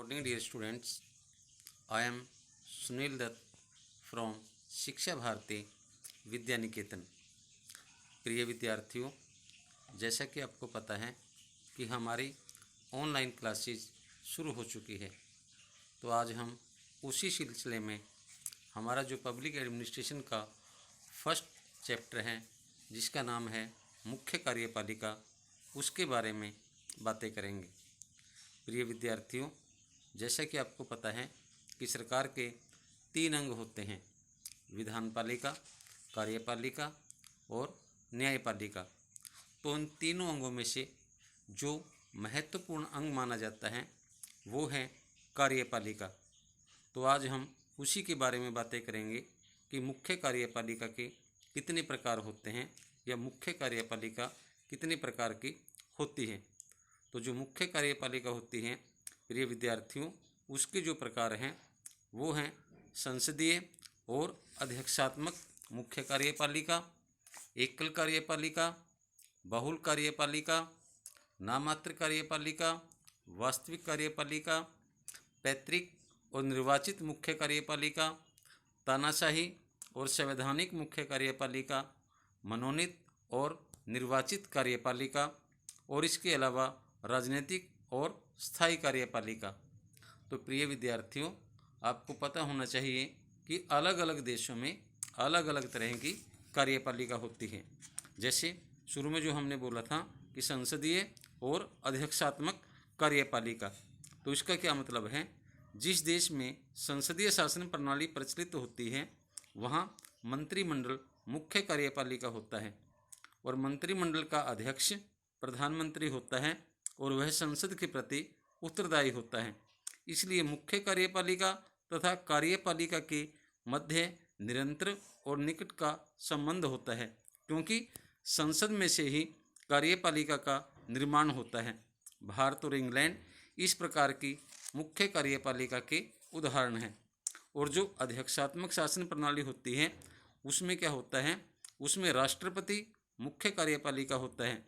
morning, dear students. I am Sunil Dutt from शिक्षा भारती विद्या निकेतन। प्रिय विद्यार्थियों, जैसा कि आपको पता है कि हमारी ऑनलाइन क्लासेस शुरू हो चुकी है, तो आज हम उसी सिलसिले में हमारा जो पब्लिक एडमिनिस्ट्रेशन का फर्स्ट चैप्टर है, जिसका नाम है मुख्य कार्यपालिका, उसके बारे में बातें करेंगे। प्रिय विद्यार्थियों, जैसा कि आपको पता है कि सरकार के 3 अंग होते हैं: विधानपालिका, कार्यपालिका और न्यायपालिका। तो इन तीनों अंगों में से जो महत्वपूर्ण अंग माना जाता है वो है कार्यपालिका। तो आज हम उसी के बारे में बातें करेंगे कि मुख्य कार्यपालिका के कितने प्रकार होते हैं या मुख्य कार्यपालिका कितने प्रकार की होती है। तो जो मुख्य कार्यपालिका होती हैं, प्रिय विद्यार्थियों, उसके जो प्रकार हैं वो हैं संसदीय और अध्यक्षात्मक मुख्य कार्यपालिका, एकल कार्यपालिका, बहुल कार्यपालिका, नाममात्र कार्यपालिका, वास्तविक कार्यपालिका, पैतृक और निर्वाचित मुख्य कार्यपालिका, तानाशाही और संवैधानिक मुख्य कार्यपालिका, मनोनीत और निर्वाचित कार्यपालिका और इसके अलावा राजनीतिक और स्थायी कार्यपालिका। तो प्रिय विद्यार्थियों, आपको पता होना चाहिए कि अलग अलग देशों में अलग अलग तरह की कार्यपालिका होती है। जैसे शुरू में जो हमने बोला था कि संसदीय और अध्यक्षात्मक कार्यपालिका, तो इसका क्या मतलब है? जिस देश में संसदीय शासन प्रणाली प्रचलित होती है वहाँ मंत्रिमंडल मुख्य कार्यपालिका होता है और मंत्रिमंडल का अध्यक्ष प्रधानमंत्री होता है और वह संसद के प्रति उत्तरदायी होता है। इसलिए मुख्य कार्यपालिका तथा कार्यपालिका के मध्य निरंतर और निकट का संबंध होता है, क्योंकि संसद में से ही कार्यपालिका का निर्माण होता है। भारत और इंग्लैंड इस प्रकार की मुख्य कार्यपालिका के उदाहरण हैं। और जो अध्यक्षात्मक शासन प्रणाली होती है उसमें क्या होता है? उसमें राष्ट्रपति मुख्य कार्यपालिका होता है।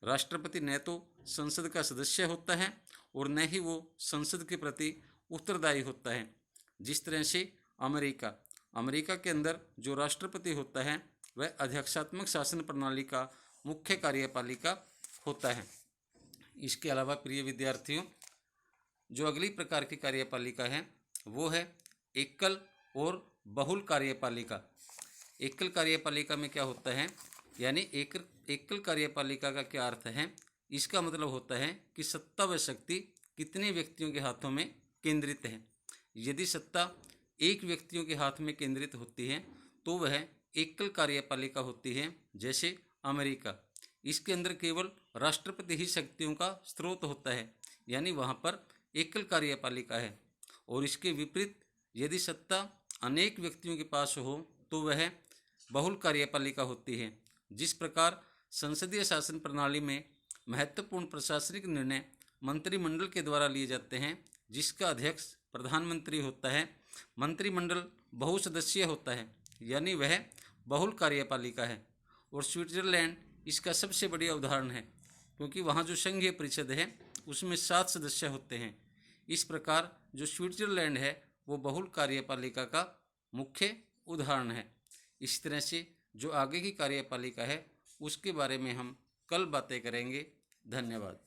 राष्ट्रपति न तो संसद का सदस्य होता है और न ही वो संसद के प्रति उत्तरदायी होता है। जिस तरह से अमेरिका के अंदर जो राष्ट्रपति होता है वह अध्यक्षात्मक शासन प्रणाली का मुख्य कार्यपालिका होता है। इसके अलावा प्रिय विद्यार्थियों, जो अगली प्रकार की कार्यपालिका है वो है एकल और बहुल कार्यपालिका। एकल कार्यपालिका में क्या होता है, यानी एकल कार्यपालिका का क्या अर्थ है? इसका मतलब होता है कि सत्ता व शक्ति कितने व्यक्तियों के हाथों में केंद्रित है। यदि सत्ता एक व्यक्तियों के हाथ में केंद्रित होती है तो वह एकल कार्यपालिका होती है। जैसे अमेरिका, इसके अंदर केवल राष्ट्रपति ही शक्तियों का स्रोत होता है, यानी वहाँ पर एकल कार्यपालिका है। और इसके विपरीत यदि सत्ता अनेक व्यक्तियों के पास हो तो वह बहुल कार्यपालिका होती है। जिस प्रकार संसदीय शासन प्रणाली में महत्वपूर्ण प्रशासनिक निर्णय मंत्रिमंडल के द्वारा लिए जाते हैं, जिसका अध्यक्ष प्रधानमंत्री होता है, मंत्रिमंडल बहुसदस्यीय होता है, यानी वह बहुल कार्यपालिका है। और स्विट्जरलैंड इसका सबसे बढ़िया उदाहरण है, क्योंकि वहाँ जो संघीय परिषद है उसमें 7 सदस्य होते हैं। इस प्रकार जो स्विट्जरलैंड है वो बहुल कार्यपालिका का मुख्य उदाहरण है। इस तरह से जो आगे की कार्यपालिका है उसके बारे में हम कल बातें करेंगे। धन्यवाद।